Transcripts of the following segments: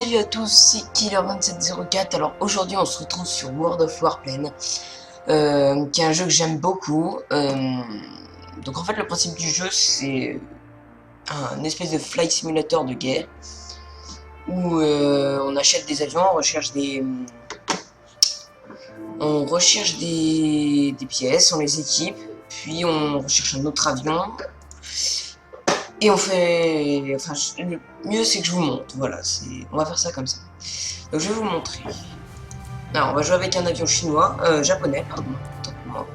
Salut à tous, c'est Killer2704. Alors aujourd'hui on se retrouve sur World of Warplane, qui est un jeu que j'aime beaucoup. Donc en fait le principe du jeu c'est un espèce de flight simulator de guerre où on achète des avions, on recherche des pièces, on les équipe, puis on recherche un autre avion. Et on fait... Enfin, le mieux c'est que je vous montre, voilà, on va faire ça comme ça. Donc je vais vous montrer. Alors on va jouer avec un avion chinois, japonais, pardon, tant pour moi,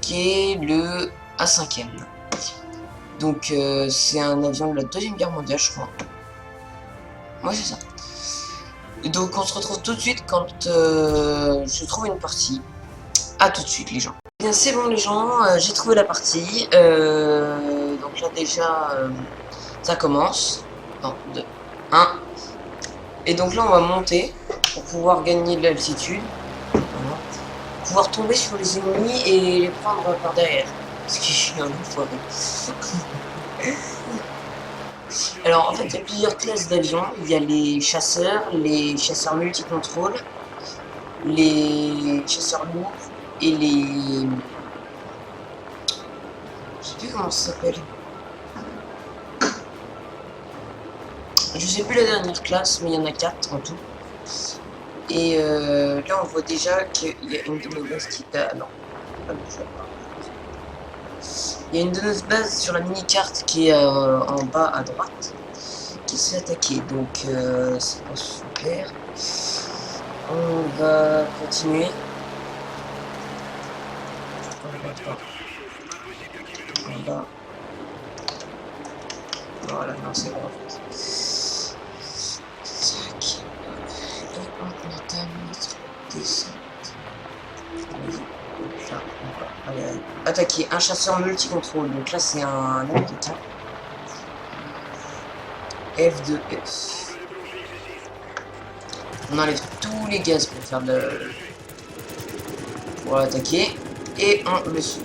qui est le A5M. Donc c'est un avion de la Deuxième Guerre mondiale, je crois. Ouais, c'est ça. Et donc on se retrouve tout de suite quand je trouve une partie. A tout de suite les gens. Bien c'est bon les gens, j'ai trouvé la partie. Donc là déjà ça commence. Non, 2, 1. Et donc là on va monter pour pouvoir gagner de l'altitude. Voilà. Pouvoir tomber sur les ennemis et les prendre par derrière. Ce qui est un enfoiré. Alors en fait il y a plusieurs classes d'avions. Il y a les chasseurs multi-contrôle, les chasseurs lourds et les... Je sais plus comment ça s'appelle. Je sais plus la dernière classe, mais il y en a 4 en tout. Et là on voit déjà qu'il y a une de nos bases qui est à... Non, pas le choix. Il y a une de nos bases sur la mini-carte qui est en bas à droite, qui s'est attaquée. Donc c'est pas super. On va continuer. En bas. Voilà, non c'est bon en fait. Tac. On entame notre descente. Là, on va aller attaquer un chasseur multi-contrôle. Donc là c'est un américain. F2F. On enlève tous les gaz pour faire pour l'attaquer. Et on le suit.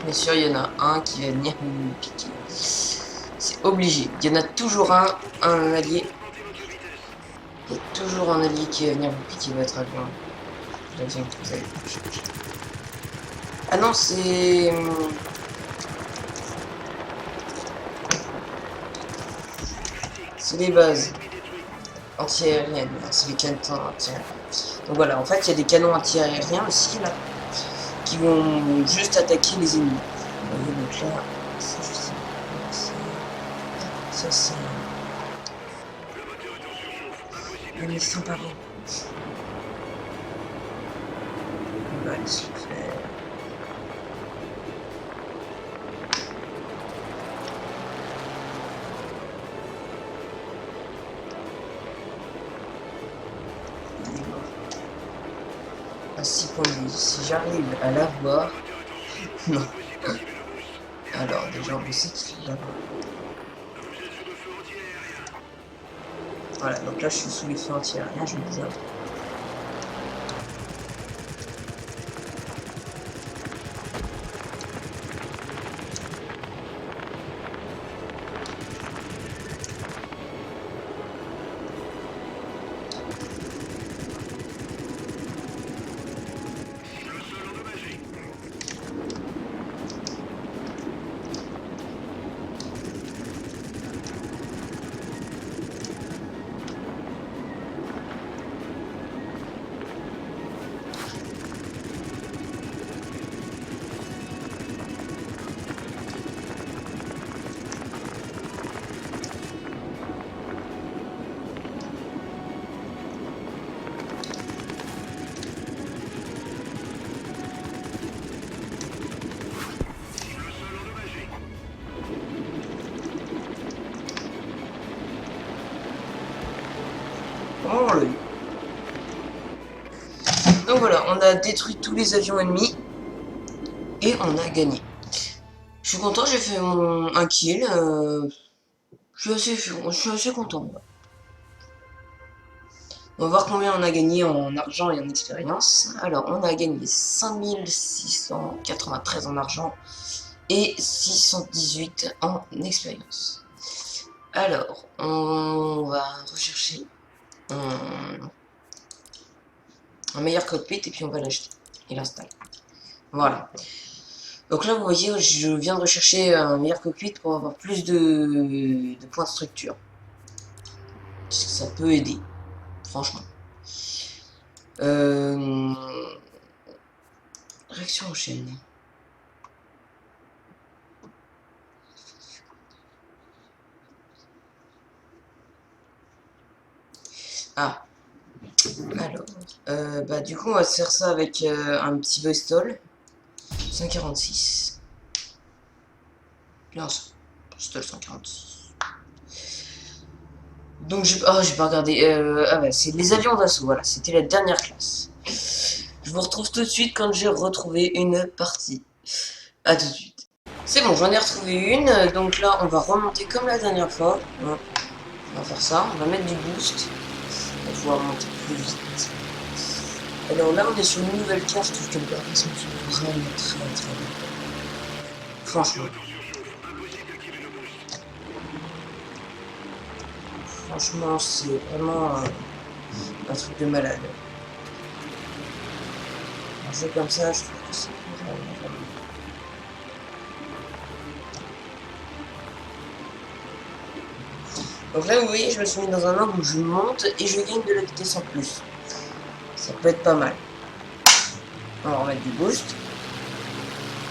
Bien sûr, il y en a un qui va venir nous piquer. C'est obligé. Il y en a toujours un allié. Il y a toujours un allié qui va venir vous piquer votre avion. L'avion que vous avez cherché. Ah non, c'est... C'est les bases anti-aériennes. C'est les canons anti-aériens. Donc voilà, en fait, il y a des canons anti-aériens aussi, là, qui vont juste attaquer les ennemis. Vous voyez, donc là, ça, je sais pas, ça, c'est... On est sans parler. On va aller se faire... À 6 points de vie. Si j'arrive à l'avoir... Non. Alors, déjà, on sait qu'il l'a. Voilà, donc là, je suis sous les feux anti-aériens, je me disais un truc. Oh, on l'a eu. Donc voilà, on a détruit tous les avions ennemis et on a gagné. Je suis content, j'ai fait un kill. Je suis assez content. On va voir combien on a gagné en argent et en expérience. Alors, on a gagné 5693 en argent et 618 en expérience. Alors, on va rechercher un meilleur cockpit et puis on va l'acheter et l'installer. Voilà. Donc là, vous voyez, je viens de rechercher un meilleur cockpit pour avoir plus de points de structure. Ça peut aider, franchement. Réaction en chaîne. Ah, alors, bah du coup on va se faire ça avec un petit Bristol 146. Non, Bristol 146. Donc j'ai pas regardé. Ah ouais, c'est les avions d'assaut. Voilà, c'était la dernière classe. Je vous retrouve tout de suite quand j'ai retrouvé une partie. À tout de suite. C'est bon, j'en ai retrouvé une. Donc là, on va remonter comme la dernière fois. Ouais. On va faire ça. On va mettre du boost. On va pouvoir monter plus vite. Alors là, on est sur une nouvelle carte. Je trouve que le graphisme est vraiment très bien. Franchement. Franchement, c'est vraiment un truc de malade. Un jeu comme ça, je trouve que c'est vraiment. Donc là, vous voyez, je me suis mis dans un angle où je monte et je gagne de la vitesse en plus. Ça peut être pas mal. On va remettre du boost.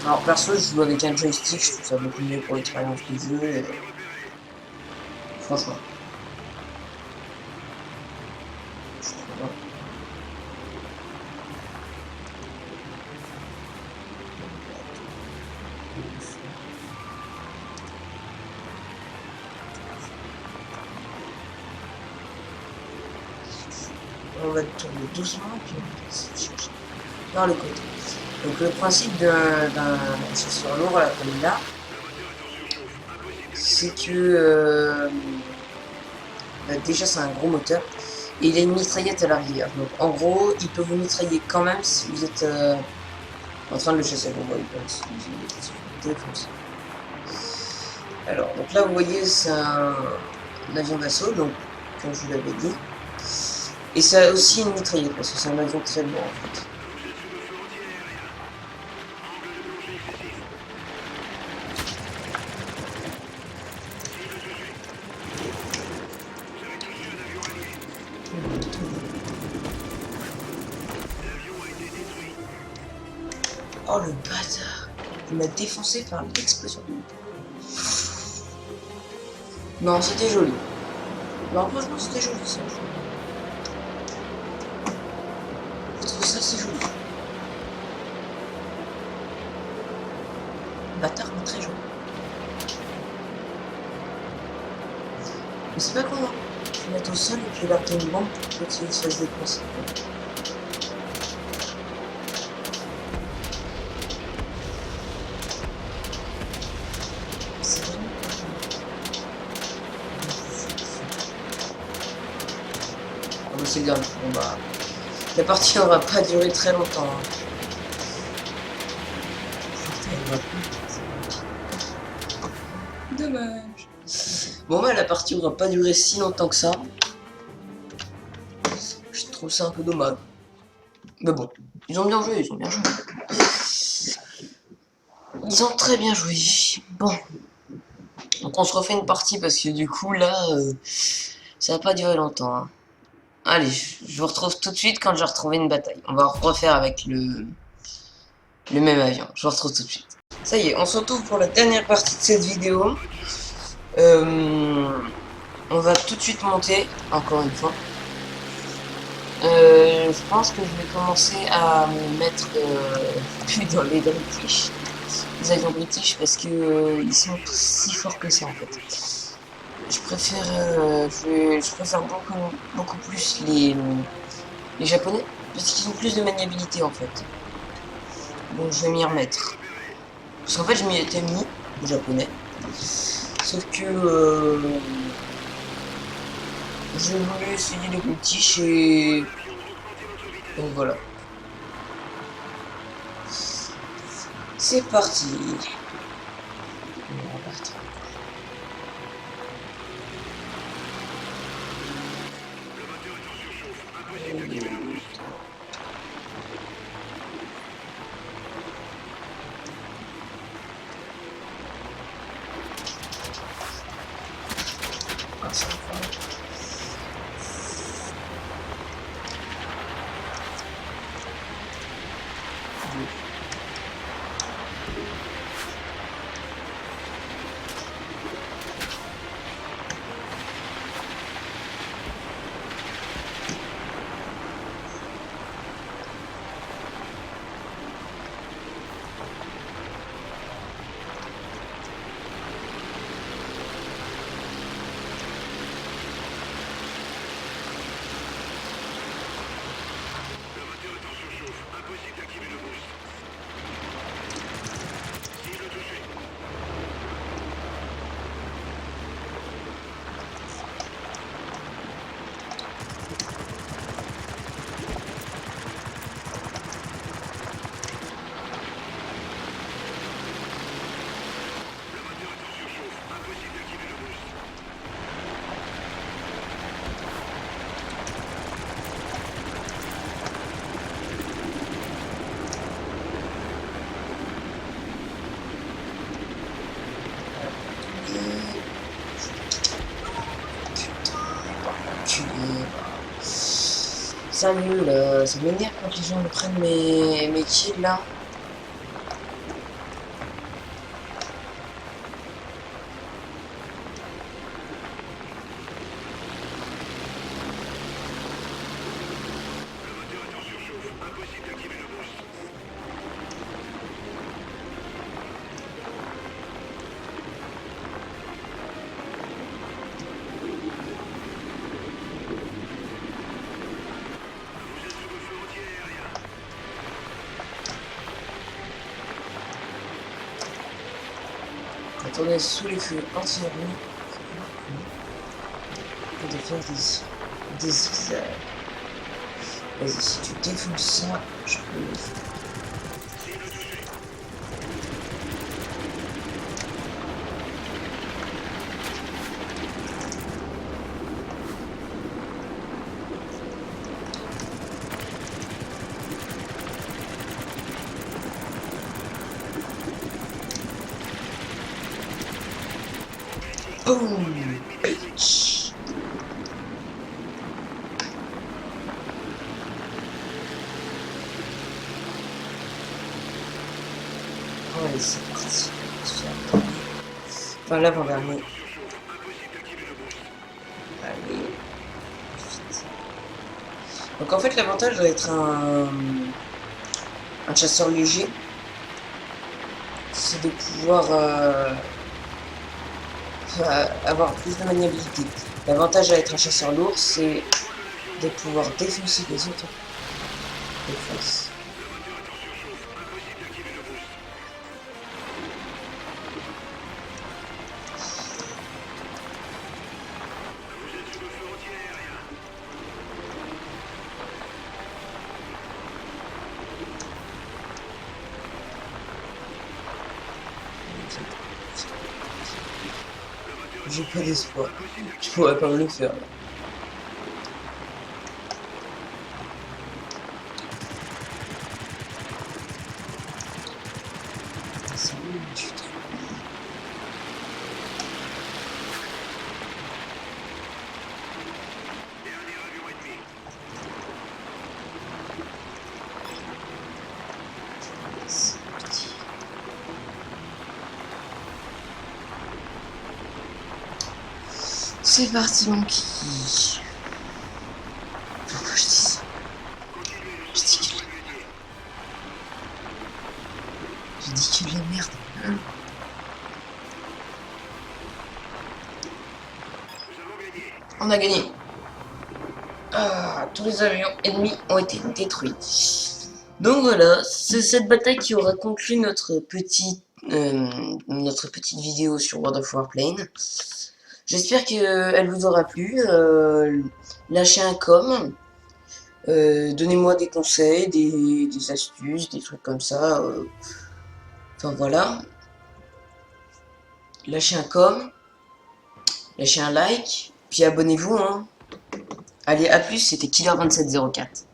Alors perso, je joue avec un joystick, je trouve ça beaucoup mieux pour l'expérience du jeu. Et... franchement. On va tourner doucement et puis on va chercher par le côté. Donc le principe d'un chasseur lourd à la comme là, c'est que bah, déjà c'est un gros moteur et il a une mitraillette à l'arrière. Donc en gros, il peut vous mitrailler quand même si vous êtes en train de le chasser. Vous voyez comme si vous êtes comme ça. Alors donc là vous voyez c'est un avion d'assaut, donc comme je vous l'avais dit. Et ça a aussi une mitraillette parce que c'est un avion très lourd en fait. Oh le bâtard! Il m'a défoncé par l'explosion. Non, c'était joli. Non, franchement, c'était joli ça. Je trouve ça c'est joli. Bâtard, mais très joli. Mais c'est pas con, hein. Je vais mettre au sol et puis larguer une bombe pour qu'il se fasse déplacer. C'est vraiment pas joli. Oh, mais c'est bien. Bon bah. La partie aura pas duré très longtemps. Hein. Dommage. Bon bah la partie aura pas duré si longtemps que ça. Je trouve ça un peu dommage. Mais bon, ils ont bien joué, ils ont bien joué. Ils ont très bien joué. Bon. Donc on se refait une partie parce que du coup là, ça va pas durer longtemps. Hein. Allez, je vous retrouve tout de suite quand j'ai retrouvé une bataille. On va refaire avec le même avion. Je vous retrouve tout de suite. Ça y est, on se retrouve pour la dernière partie de cette vidéo. On va tout de suite monter, encore une fois. Je pense que je vais commencer à me mettre plus dans les British, les avions British, parce que ils sont si forts que ça en fait. Je préfère beaucoup plus les japonais, parce qu'ils ont plus de maniabilité en fait. Donc je vais m'y remettre. Parce qu'en fait je m'y étais mis, aux japonais. Sauf que j'ai voulu essayer les British et donc voilà. C'est parti. Ah, ça va. Ça nul, ça m'énerve quand les gens me prennent mes kills là. Quand on est sous les feux entièrement, on peut faire des zigzags. Vas-y, si tu défonces ça, je peux le faire. Boom, bitch. Oh, allez, c'est parti. Enfin, l'avant-dernier. Allez. Vite. Donc en fait, l'avantage doit être un chasseur léger. C'est de pouvoir avoir plus de maniabilité. L'avantage à être un chasseur lourd, c'est de pouvoir défoncer les autres défenses. J'ai pas d'espoir. Je pourrais pas me le faire là. C'est bon, je suis trop... C'est parti. C'est parti mon kiki. Pourquoi je dis ça? Je dis que... Je dis que la merde. Hein? On a gagné. Ah, tous les avions ennemis ont été détruits. Donc voilà, c'est cette bataille qui aura conclu notre petite vidéo sur World of Warplane. J'espère qu'elle vous aura plu. Lâchez un com. Donnez-moi des conseils, des astuces, des trucs comme ça. Enfin voilà. Lâchez un com. Lâchez un like. Puis abonnez-vous. Hein. Allez, à plus, c'était Killer2704.